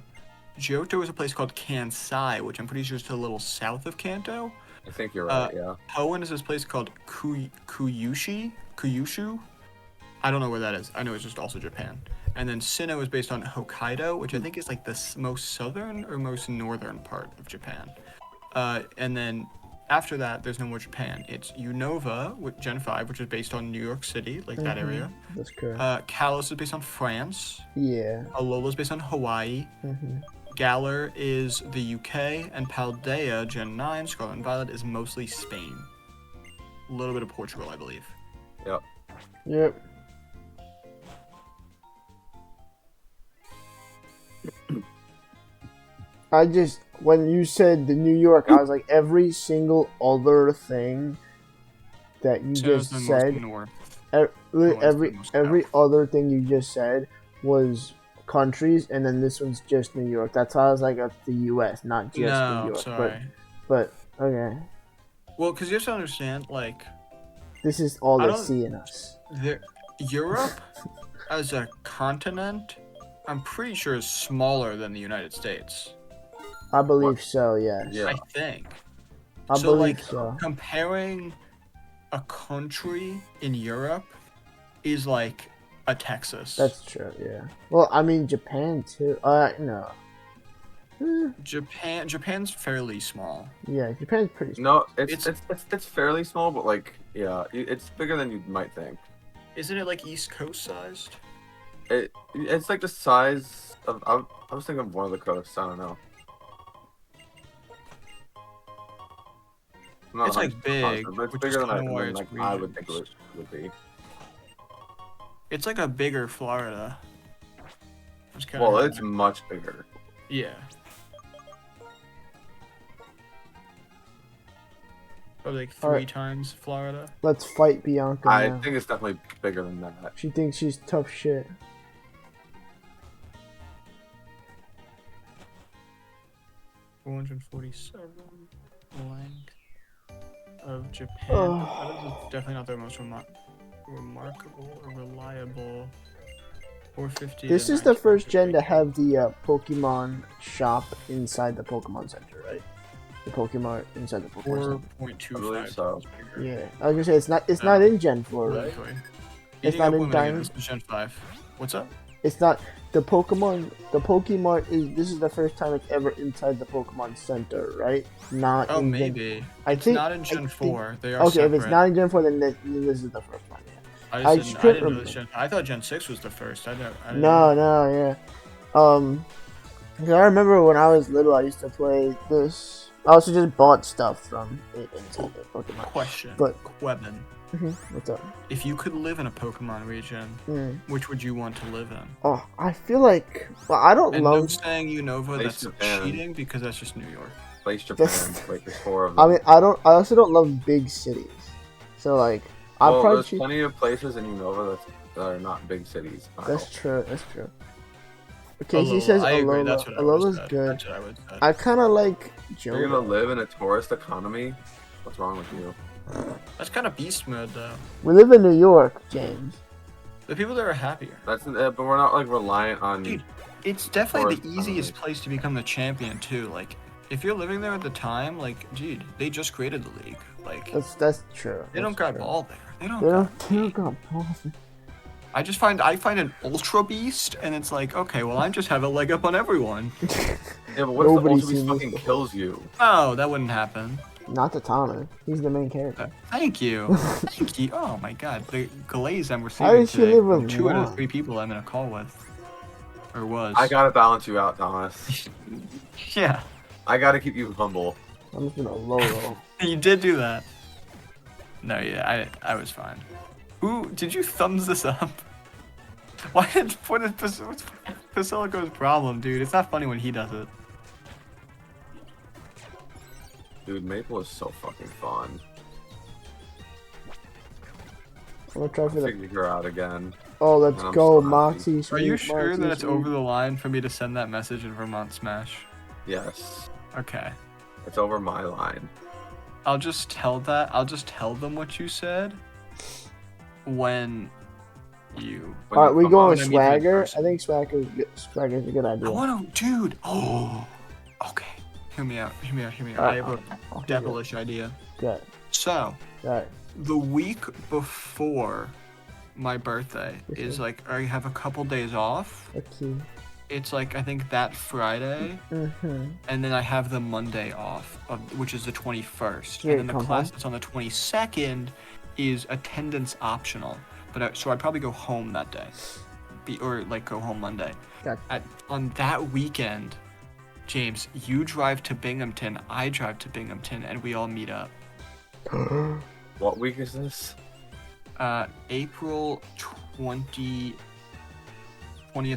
Johto is a place called Kansai, which I'm pretty sure is to a little south of Kanto. I think you're right, yeah. Hoenn is this place called Kyushu. I don't know where that is. I know it's just also Japan. And then Sinnoh is based on Hokkaido, which I think is like the most southern or most northern part of Japan. And then after that, there's no more Japan. It's Unova with Gen 5, which is based on New York City, like that area. That's correct. Kalos is based on France. Yeah. Alola is based on Hawaii. hmm Galar is the UK, and Paldea, Gen 9, Scarlet and Violet, is mostly Spain. A little bit of Portugal, I believe. Yep. I just when you said the New York, I was like every single other thing that you So's just the most said. north. Every most every south. other thing you just said was countries, and then this one's just New York. That's how I was like, that's the U.S., not just New No, York. sorry. But okay, Well, because you have to understand, like, this is all I they don't- see in us. Europe as a continent, I'm pretty sure is smaller than the United States. I believe so. Yes. Yeah. I think. I So, believe like, so. comparing a country in Europe is like a Texas. That's true. Yeah. Well, I mean Japan too. No. Japan's fairly small. Yeah, Japan's pretty small. No, it's fairly small, but like yeah, it's bigger than you might think. Isn't it like East Coast sized? It's like the size of I was thinking of one of the coasts. I don't know. I'm not It's like 100% big, positive, but it's which is bigger kinda why than it's like I would think it regions. would be. It's like a bigger Florida. It's kinda Well, how it's I- much bigger. yeah. Probably like 3 Alright. times Florida. Let's fight Bianca I now. think it's definitely bigger than that. She thinks she's tough shit. 447 length of Japan. Oh. That is definitely not their most remarkable or reliable. 450. This to is the first gen 950. to have the Pokemon shop inside the Pokemon Center, right? The Pokemon inside the Pokemon Center. 4.25 I believe so. times bigger. Yeah, I was gonna say it's not in Gen 4, right? Likely. It's Eating not up in women again, Diamond? this is Gen 5. What's up? It's not the Pokemon. The Pokemon is this is the first time it's ever inside the Pokemon Center, right? Not Oh, in Gen. maybe. I It's think not in I Gen think- 4. They are Okay, separate. if it's not in Gen 4, then this is the first one. Yeah. I I just just didn't, I couldn't didn't know remember. this Gen. I thought Gen 6 was the first. I didn't No, know. no, yeah. 'Cause I remember when I was little, I used to play this. I also just bought stuff from it inside the Pokemon. Question. But- Quebin. What's up? If you could live in a Pokemon region, Mm. which would you want to live in? Oh, I feel like I don't And no love. saying Unova, Place that's Japan. cheating because that's just New York. Place Japan. That's- Like there's 4 of I them. mean, I don't. I also don't love big cities. So like, I'll Well, probably there's choose. plenty of places in Unova that are not big cities. That's true. That's true. Casey Alola, says I agree. Alola. That's what I would Alola's have said. good. That's what I would have said. I kind of like You're gonna Johto. live in a tourist economy? What's wrong with you? That's kind of beast mode, though. We live in New York, James. The people there are happier. That's but we're not like reliant on. Dude, it's definitely the Tourist easiest economy. place to become the champion, too. Like, if you're living there at the time, like, dude, they just created the league. Like, That's true. they don't That's got true. ball there. They don't They got don't got balls. I find an ultra beast, and it's like, okay, well, I just have a leg up on everyone. Yeah, but what if the Nobody's Ultra Beast seen this fucking before. kills you? Oh, that wouldn't happen. Not the Thomas. He's the main character. Thank you. Thank you. Oh my god, the glaze I'm How receiving does she today live from with 2 out of one? 3 people I'm in a call with. Or was. I gotta balance you out, Thomas. Yeah, I gotta keep you humble. I'm just gonna low roll. you did do that. No, yeah, I was fine. Who, did you thumbs this up? What is Basilico's problem, dude? It's not funny when he does it. Dude, Maple is so fucking fun. I'm gonna try for the. Figure her out again. Oh, let's I'm go, so happy. Moxie. Are Sweet, you sure Moxie, that it's sweet. over the line for me to send that message in Vermont Smash? Yes. Okay. It's over my line. I'll just tell them what you said when you. When Alright, you we come going up- with when I meet you in Swagger. person. I think Swagger's a good I idea. want to, dude. Oh, okay. Hear me out. I have a Okay, devilish idea. good. So, Alright. the week before my birthday is Mhm. like, I have a couple days off. Okay. It's like, I think that Friday, Mm-hmm. and then I have the Monday off, which is the 21st. Here, And then the come class home. that's on the 22nd is attendance optional. But so I'd probably go home that day, or like go home Monday. Gotcha. On that weekend, James, you drive to Binghamton, I drive to Binghamton, and we all meet up. What week is this? April 20th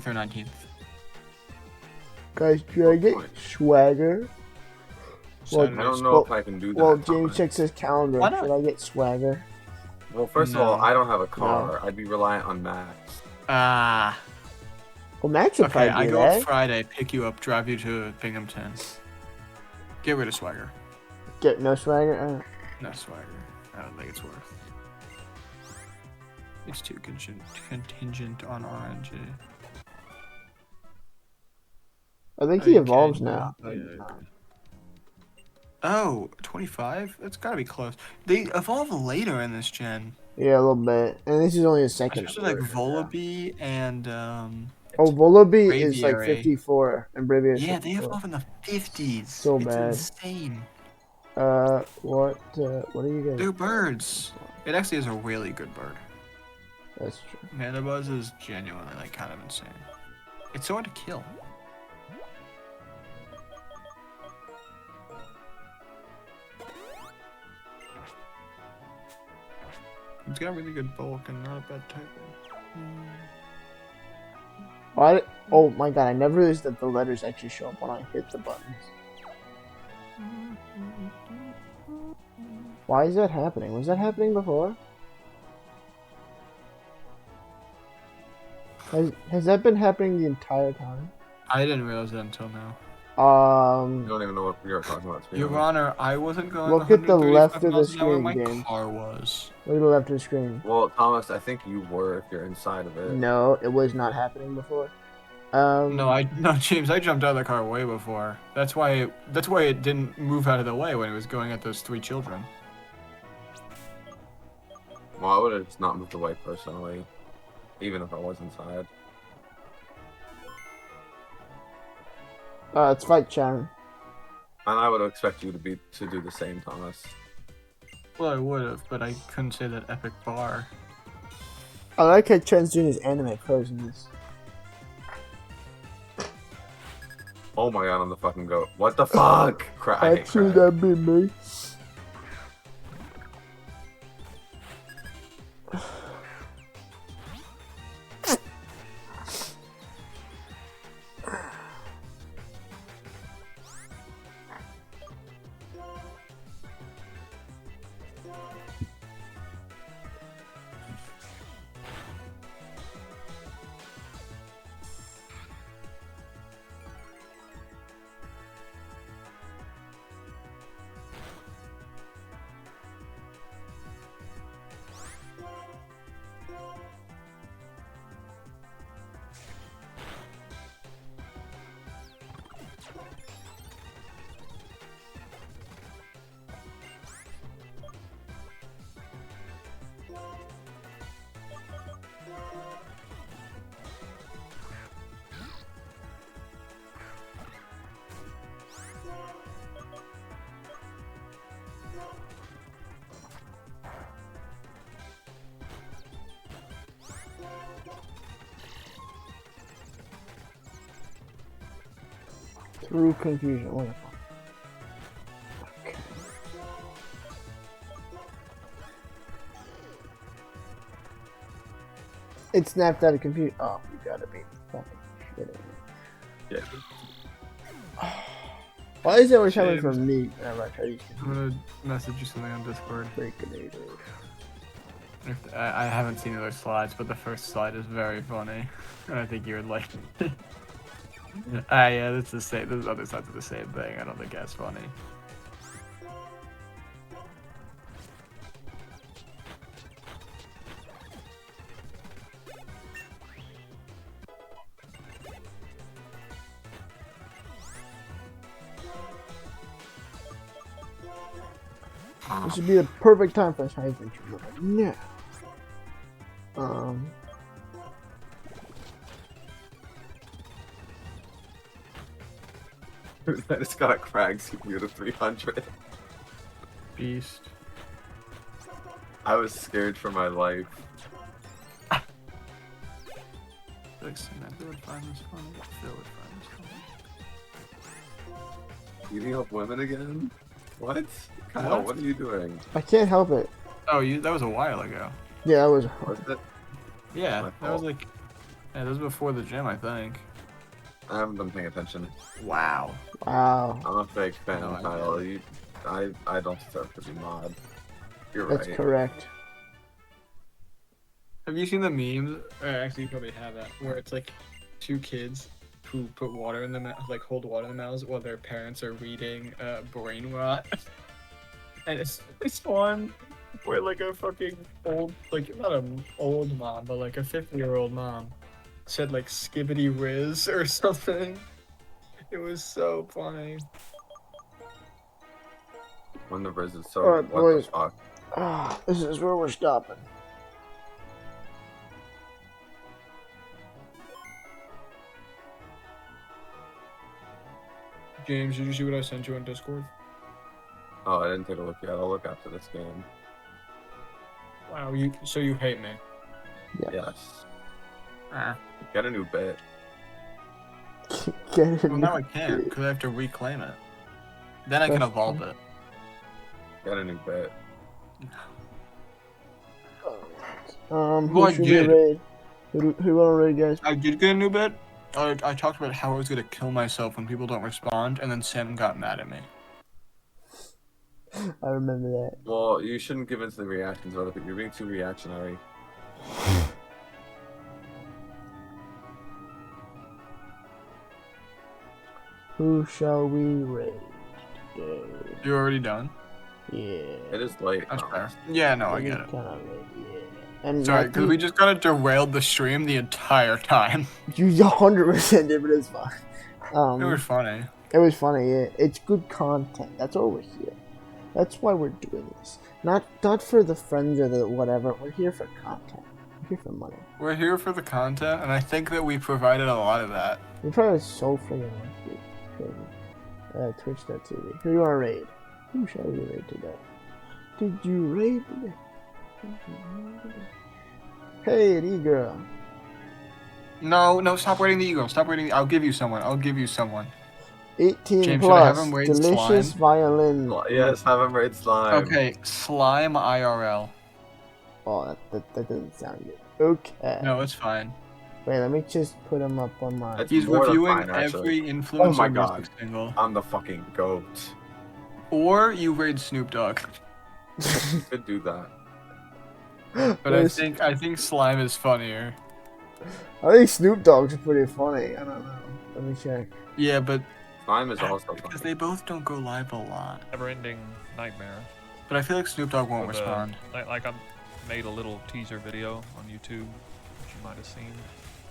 or 19th. Guys, should I get swagger? Well, Saturday I don't know Well- if I can do that. Well, James Thomas. checks his calendar. Why not? Should I get swagger? Well, first of all, No. I don't have a car. I'd be reliant on Max. Ah. Well, Max would Okay, I probably do go up that. Friday, pick you up, drive you to Binghamton. Get rid of swagger. Get no swagger. No swagger. I don't think it's worth. It's too contingent on RNG. I think Oh, he you evolves can. now. Oh, yeah. Oh, 25? That's gotta be close. They evolve later in this gen. Yeah, a little bit. And this is only a second. Especially like Volibee and Oh, Volibee is like Braviary. 54, and Bravia is yeah, they 54. evolve in the 50s. So it's bad. insane. What are you guys? They're birds. It actually is a really good bird. That's true. Mandibuzz is genuinely like kind of insane. It's so hard to kill. It's got really good bulk and not a bad typing. Oh my god, I never realized that the letters actually show up when I hit the buttons. Why is that happening? Was that happening before? Has that been happening the entire time? I didn't realize that until now. I don't even know what you're talking about. To be Your honest. Honor, I wasn't going. Look at the 135 left of the miles an hour, screen, my James. car was. Look at the left of the screen. Well, Thomas, I think you were if you're inside of it. No, it was not happening before. No, James. I jumped out of the car way before. That's why it didn't move out of the way when it was going at those 3 children. Well, I would have just not moved away personally, even if I was inside. Let's fight Sharon. And I would expect you to do the same, Thomas. Well, I would have, but I couldn't say that epic bar. I like how Chen's doing his anime poses. Oh my god, I'm the fucking goat. What the fuck? I hate Actually, Craig. that'd be me. Through confusion. Wonderful. Okay. It snapped out of confusion. Oh, you gotta be fucking kidding me. Yeah. Why is it always coming James. from me whenever I try to use I'm gonna message you something on Discord. Baconator? I haven't seen the other slides, but the first slide is very funny, and I think you would like it. Yeah, that's the same. Those other sides are the same thing. I don't think that's funny. This would be the perfect time for us to adventure. Yeah. I just got a Crag CPU to 300. Beast. I was scared for my life. Like Samantha would find this funny. Phil would find this funny. Beating up women again? What? Kyle, what are you doing? I can't help it. Oh, that was a while ago. Yeah, that was. Was it? Yeah, My that was fault. that was before the gym, I think. I haven't been paying attention. Wow. Wow, I'm a fake fan, No, I Kyle. didn't. I don't deserve to be mod. You're that's right. correct. Have you seen the memes? Actually, you probably have that, where it's like two kids who put water in the mouth, like hold water in the mouths while their parents are reading Brain Rot. And it's this one where like a fucking old, like not an old mom, but like a 50-year-old mom said like skibbity whiz or something. It was so funny. When the Riz is so. Alright, What boys. the fuck? Ah, this is where we're stopping. James, did you see what I sent you on Discord? Oh, I didn't take a look yet. I'll look after this game. Wow, so you hate me. Yes. Ah. Get a new bit. Get it? Well, now I can't, because I have to reclaim it. Then I can That's evolve true. it. Get a new bit. Who Well, I should we did. raid? Who wanna raid, guys? I did get a new bit. I talked about how I was gonna kill myself when people don't respond, and then Sam got mad at me. I remember that. Well, you shouldn't give in to the reactions of other people. You're being too reactionary. Who shall we raid today? You're already done? Yeah. It is late. That's now. fair. Yeah, no, I get it. Kinda raid, yeah. And Sorry, because we just kind of derailed the stream the entire time. you 100% did, but it's fine. It was funny. It was funny. Yeah. It's good content. That's all we're here. That's why we're doing this. Not for the friends or the whatever. We're here for content. We're here for money. We're here for the content, and I think that we provided a lot of that. We probably so friggin' lucky. Crazy. Twitch.tv. Who do you want to raid? Who shall we raid today? Did you raid today? Hey, the girl. No, stop raiding the ego. Stop raiding. I'll give you someone. 18 James, should I have plus. him raid Delicious slime? violin. Yes, have him raid slime. Okay, slime IRL. Oh, that doesn't sound good. Okay. No, it's fine. Wait, let me just put him up on my. That's He's more than reviewing fine, actually. every influencer Oh my music God. single. I'm the fucking goat. Or you raid Snoop Dogg. You could do that. But I think slime is funnier. I think Snoop Dogg's pretty funny. I don't know. Let me check. Yeah, but Slime is also because fun. they both don't go live a lot. Never-ending nightmare. But I feel like Snoop Dogg won't With, respond. Like I made a little teaser video on YouTube, which you might have seen.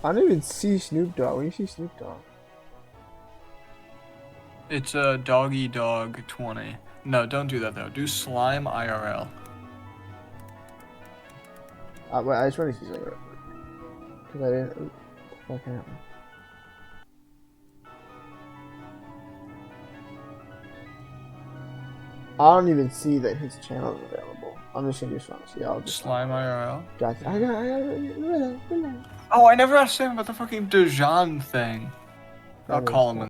I don't even see Snoop Dogg. When you see Snoop Dogg? It's a Doggy Dog 20. No, don't do that though. Do slime IRL. Wait, I just want to see something. Because I didn't. What the fuck happened? I don't even see that his channel is available. I'm just gonna do something. See, I'll just. Slime IRL. Gotcha. I got relax. Oh, I never asked Sam about the fucking Dijon thing. I'll That is call him. fine.